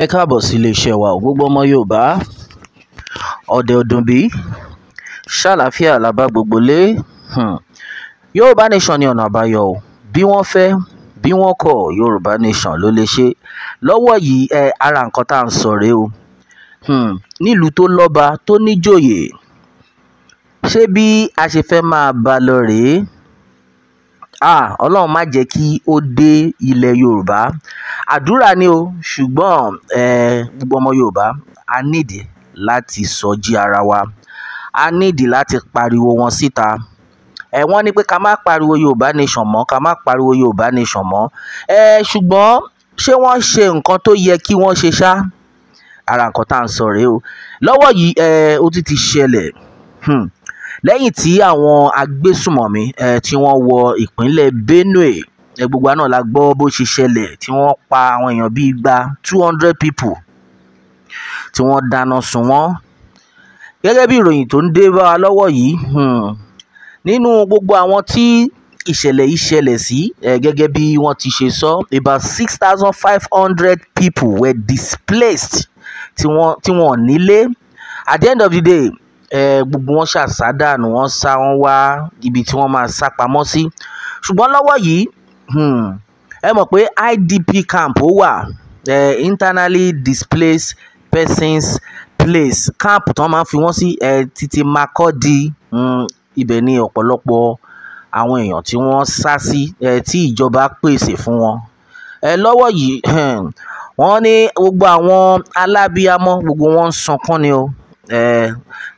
Ẹ káàbọ̀ sí iléeṣẹ́ wa o, gbogbo ọmọ Yorùbá, ọ̀dẹ̀ ọdún bí, ṣàlàáfíà la bá gbogbo lé. Yorùbá nation ní ọ̀nà àbáyọ o, bí wọ́n fẹ́ bí wọ́n kọ̀ Yorùbá nation ló lè ṣe. Lọ́wọ́ yìí ara nǹkan tá à ń sọ rèé o. Nílùú tó lọ́ba tó níjòyè, ṣé bí a ṣe fẹ́ máa bá lọ rèé? Ọlọ́run má jẹ́ kí ó dé ilẹ̀ Yorùbá. Àdúrà ni o, ṣùgbọ́n gbogbo ọmọ Yorùbá a nídìí láti sọjí ara wa, a nídìí láti pariwo wọn síta. Wọ́n ní pé ká má pariwo Yorùbá nation mọ́, ká má pariwo Yorùbá nation mọ́. Ṣùgbọ́n ṣé wọ́n ṣe nǹkan tó yẹ kí wọ́n ṣe ṣá? Ara nǹkan tá à ń sọ rèé o. Lọ́wọ́ yìí ó ti ṣẹlẹ̀. Lẹ́yìn tí àwọn agbésùmọ̀mí tí wọ́n wọ ìpínlẹ̀ Benue, gbogbo náà la gbọ́ bó ṣe ṣẹlẹ̀ tí wọ́n pa àwọn èèyàn bíi 200 people tí wọ́n dáná sun wọ́n. Gẹ́gẹ́ bí ìròyìn tó ń dé bá wa lọ́wọ́ yìí, nínú gbogbo àwọn tí ìṣẹ̀lẹ̀ yìí ṣẹlẹ̀ sí, gẹ́gẹ́ bí wọ́n ti ṣe sọ, about 6,500 people were displaced tí wọ́n nílé. At the end of the day, gbogbo wọn ṣàṣàdànù, wọ́n sá wọn wá ibi tí wọ́n máa sá pamọ́ sí. Ṣùgbọ́n lọ́wọ́ yìí, ẹ mọ̀ pé IDP camp ó wà, internally displaced persons place, camp tí wọ́n máa ń fi wọ́n sí títí Makurdi. Ibẹ̀ ni ọ̀pọ̀lọpọ̀ àwọn èèyàn tí wọ́n sá sí, tí ìjọba pèsè fún wọn. Lọ́wọ́ yìí, wọ́n ní gbogbo àwọn alábíamọ gbogbo wọn ń sunkún ni o.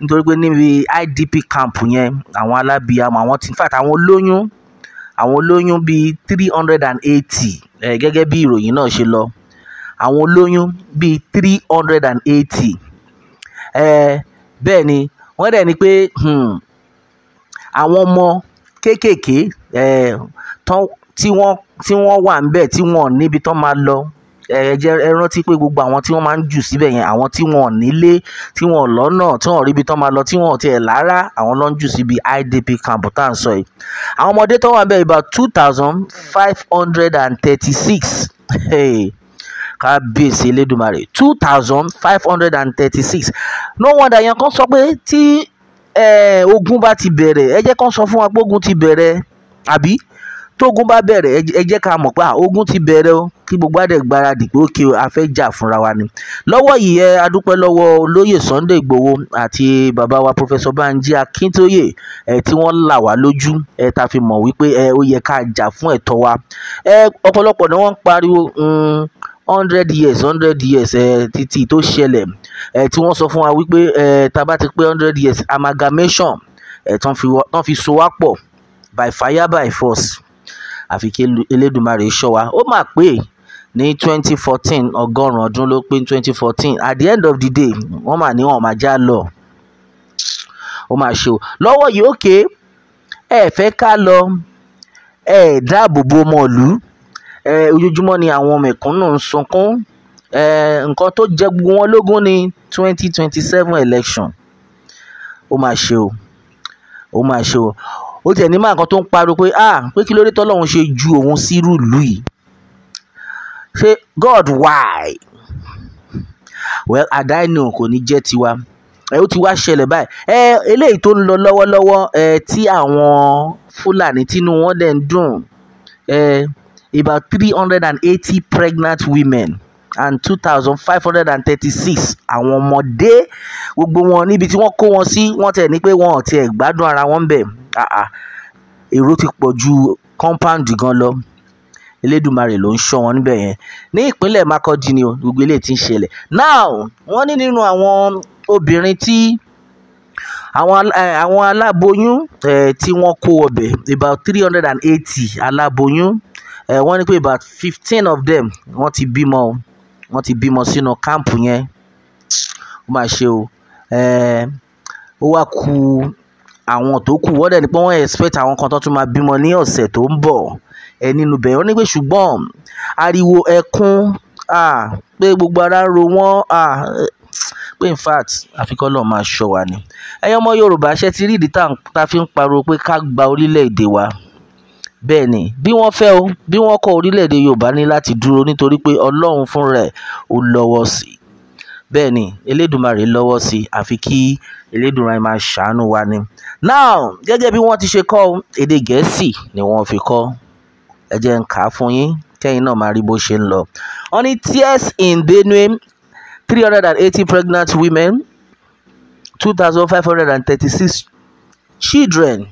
Nítorí pé níbi IDP camp yẹn, àwọn alábíamọ, àwọn olóyún bíi 380, gẹ́gẹ́ bí ìròyìn náà ṣe lọ. Àwọn olóyún bíi 380. Bẹ́ẹ̀ ni wọ́n dẹ̀ ní pé àwọn ọmọ kéékèèké tí wọ́n wà ńbẹ̀ tí wọ́n níbi tán máa lọ. Ẹ rántí pé gbogbo àwọn tí wọ́n máa ń jù síbẹ̀ yẹn, àwọn tí wọ́n nílé, tí wọ́n lọ́nà, tí wọ́n ríbi tán máa lọ, tí wọ́n tiẹ̀ lára, àwọn ló ń jù síbi IDP camp tá à ń sọ yìí. Àwọn ọmọdé tó wà ńbẹ̀ about 2,536. Kábíyèsí Elédùmarè, 2,536. No wonder yẹn kan sọ pé tí ogun bá ti bẹ̀rẹ̀, ẹ jẹ́ kán sọ fún wa pé ogun ti bẹ̀rẹ̀, àbí tógun bá bẹ̀rẹ̀ ẹ jẹ́ ká mọ̀ pé ogun ti bẹ̀rẹ̀ o, kí gbogbo àdẹ̀ gbáradì pé òkè a fẹ́ jà fúnra wa ni. Lọ́wọ́ yìí adúpẹ́ lọ́wọ́ olóyè Sunday Igboho àti bàbá wa Professor Banji Akintoye tí wọ́n là wá lójú, tá fi mọ̀ wípé ó yẹ ká jà fún ẹ̀tọ́ wa. Ọ̀pọ̀lọpọ̀ ni wọ́n ń pariwo 100 years títí tó ṣẹlẹ̀, tí wọ́n sọ fún wa wípé tá bá ti pé 100 years amalgamation tán fi so wá pọ̀ by fire by force. Àfi kí Elédùmarè ṣọ́ wa. Ó mà pé ní 2014, ọgọ́rùn-ún ọdún ló pé ní 2014. At the end of the day, wọ́n mà ní wọn máa já lọ. Ó mà ṣe o. Lọ́wọ́ yìí òkè, ẹ fẹ́ ká lọ, dáàbò bo ọmọ ìlú. Ojoojúmọ́ ni àwọn mẹ̀kúnnù ń sunkún. Nǹkan tó jẹ gbogbo wọn lógún ní 2027 election. Ó mà ṣe o. Ó mà ṣe o. Ó tiẹ̀ ní máa nǹkan tó ń pariwo pé pé kí ló dé tọ́lọ́run ṣe ju òun sírú ìlú yìí. Ṣé God why? Well, àdáìní kò ní jẹ́ tiwa. Ó ti wá ṣẹlẹ̀ báyìí. Eléyìí tó ń lọ lọ́wọ́lọ́wọ́, tí àwọn Fúlàní tínú wọn dẹ̀ ń dùn. About 380 pregnant women and 2,536 àwọn ọmọdé, gbogbo wọn níbi tí wọ́n kó wọn sí, wọ́n tẹ̀ ní pé wọn ò tiẹ̀ gbádùn ara wọn bẹ̀. Èrò ti pọ̀ ju compound gan lọ. Elédùmarè ló ń ṣọ́ wọn níbẹ̀ yẹn. Ní ìpínlẹ̀ Makurdi ni gbogbo eléyìí ti ń ṣẹlẹ̀. Now wọ́n ní nínú àwọn obìnrin tí àwọn aláboyún tí wọ́n kó ọbẹ̀, about 380 aláboyún, wọ́n ní pé about 15 of them wọ́n ti bímọ sínú káàmpù yẹn. Ó mà ṣe o. Ó wá ku àwọn tó kù. Wọ́n dẹ̀ ní pé wọ́n expect àwọn kan tó tún máa bímọ ní ọ̀sẹ̀ tó ń bọ̀ nínú bẹ̀. Wọ́n ní pé ṣùgbọ́n ariwo ẹkún, pé gbogbo ara ro wọ́n, pé in fact àfi k'Ọlọ́run máa ṣọ́ wa ni. Ẹ̀yin ọmọ Yorùbá, ṣé ti rí ìdí tá fi ń pariwo pé ká gba orílẹ̀-èdè wa? bẹ́ẹ̀ ni bí wọ́n fẹ́ o bí wọ́n kọ̀ orílẹ̀-èdè Yorùbá ní láti dúró nítorí pé Ọlọ́run fúnra ẹ̀ ó lọ́wọ́ sí i. Bẹ́ẹ̀ ni Elédùmarè lọ́wọ́ sí i, àfi kí Elédùmarè máa ṣàánú wa ni. Now gẹ́gẹ́ bí wọ́n ti ṣe kọ́ èdè Gẹ̀ẹ́sì ni wọ́n fi kọ́, ẹ jẹ́ n kà á fún yín kẹ́yìn náà máa rí bó ṣe ń lọ. Wọ́n ní tears in Benue, 380 pregnant women, 2,536 children.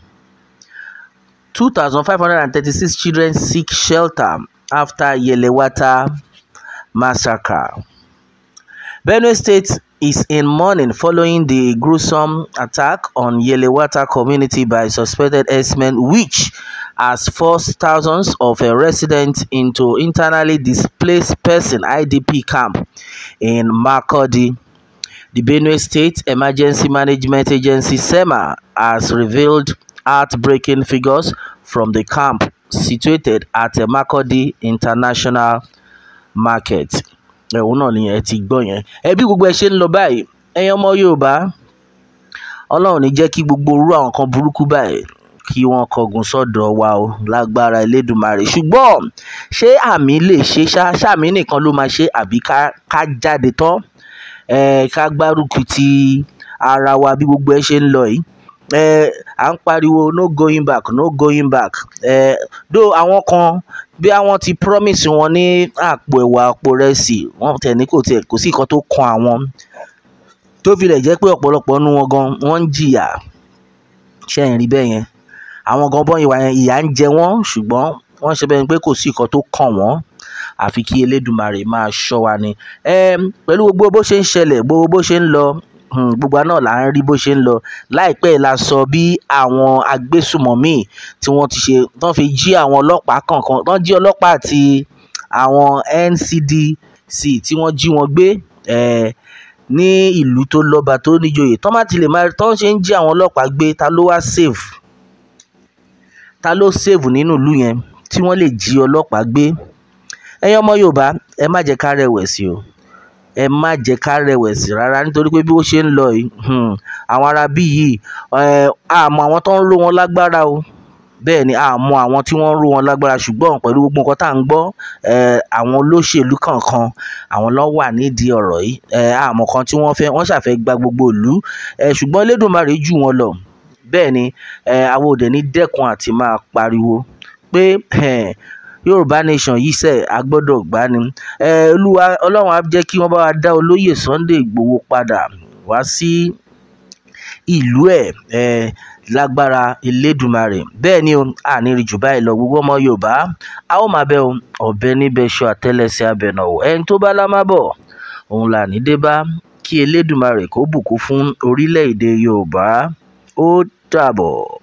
2,536 children seek shelter after Yelewata massacre. Benue State is in mourning following the gruesome attack on Yelewata community by suspected herdsmen, which has forced thousands of residents into internally displaced person IDP camp in Makurdi. The Benue State Emergency Management Agency SEMA has revealed heartbreaking figures from the camp situated at Makurdi International Market. Ẹ̀wọ̀n náà ni ẹ ti gbọ́ yẹn. Bí gbogbo ẹ ṣe ń lọ báyìí, ẹ̀yin ọmọ Yorùbá, Ọlọ́run ní jẹ́ kí gbogbo irú àwọn kan burúkú báyìí kí wọ́n kọgun sọ́dọ̀ wa o, lágbára Elédùmarè. Ṣùgbọ́n ṣé àmì lè ṣe ṣáàmì nìkan ló máa ṣe àbí ká jáde tán ká gbárùkù ti ara wa bí gbogbo ẹ ṣe ń lọ yìí. À ń pariwo no going back, no going back. Though àwọn kan bí àwọn ti promise wọn ní àpò ẹ̀wà àpò rẹsì, wọ́n tẹ̀ ní kò sí nǹkan tó kan àwọn, tó fi lè jẹ́ pé ọ̀pọ̀lọpọ̀ nínú wọn gan wọ́n ń jìyà. Ṣé ẹ̀ ń rí bẹ́ẹ̀ yẹn? Àwọn gan bọ́n ìwà yẹn ìyà ń jẹ wọ́n, ṣùgbọ́n wọ́n ṣe bẹ́ẹ̀ ni pé kò sí nǹkan tó kàn wọ́n, àfi kí Elédùmarè máa ṣọ́ wa ni. Pẹ̀lú gbogbo bó ṣe ń ṣẹlẹ̀, gbogbo bó ṣe ń lọ, gbogbo náà là ń rí bó ṣe ń lọ. Láìpẹ́ la sọ bí àwọn agbésùmọ̀mí tí wọ́n ti ṣe, tán fi jí àwọn ọlọ́pàá kọ̀ọ̀kan, tán jí ọlọ́pàá àti àwọn NCDC tí wọ́n jí wọn gbé ní ìlú tó lọ́ba tó níjòyè. Tán bá ti lè máa tán ṣe ń jí àwọn ọlọ́pàá gbé, ta ló wá save? Ta ló save nínú ìlú yẹn tí wọ́n lè jí ọlọ́pàá gbé? Ẹ̀yin ọmọ Yorùbá, ẹ má jẹ́ ká rẹ̀wẹ̀sì o, ẹ má jẹ́ ká rẹ̀wẹ̀sì rárá, nítorí pé bí ó ṣe ń lọ yìí, àwọn arábí yìí, àmọ́ àwọn tó ń ró wọn lágbára o. Bẹ́ẹ̀ ni àmọ́ àwọn tí wọ́n ń ró wọn lágbára, ṣùgbọ́n pẹ̀lú gbogbo nǹkan tá à ń gbọ́, àwọn olóṣèlú kankan àwọn ló wà nídìí ọ̀rọ̀ yìí. Àmọ́ kan tí wọ́n fẹ́, wọ́n ṣàfẹ́ gba gbogbo ìlú, ṣùgbọ́n Elédùmarè jù wọ́n lọ. Bẹ́ẹ̀ ni àwọn òde ní dẹ́kun àti máa pariwo pé Yorùbá nation yìí sẹ́ a gbọ́dọ̀ gbá ni. Olúwa Ọlọ́run á jẹ́ kí wọ́n bá wa dá olóyè Sunday Igboho padà wá sí ìlú ẹ̀, lágbára Elédùmarè. Bẹ́ẹ̀ ni o, àní rí jù báyìí lọ. Gbogbo ọmọ Yorùbá, a ó máa bẹ o, ọ̀bẹ níbẹ̀ ṣọ àtẹ́lẹsẹ̀ abẹ̀nà o. Ẹni tó bá lámà bọ̀, òun là ní dé bá. Kí Elédùmarè kó bùkún fún orílẹ̀-èdè Yorùbá. Ó dàbọ̀.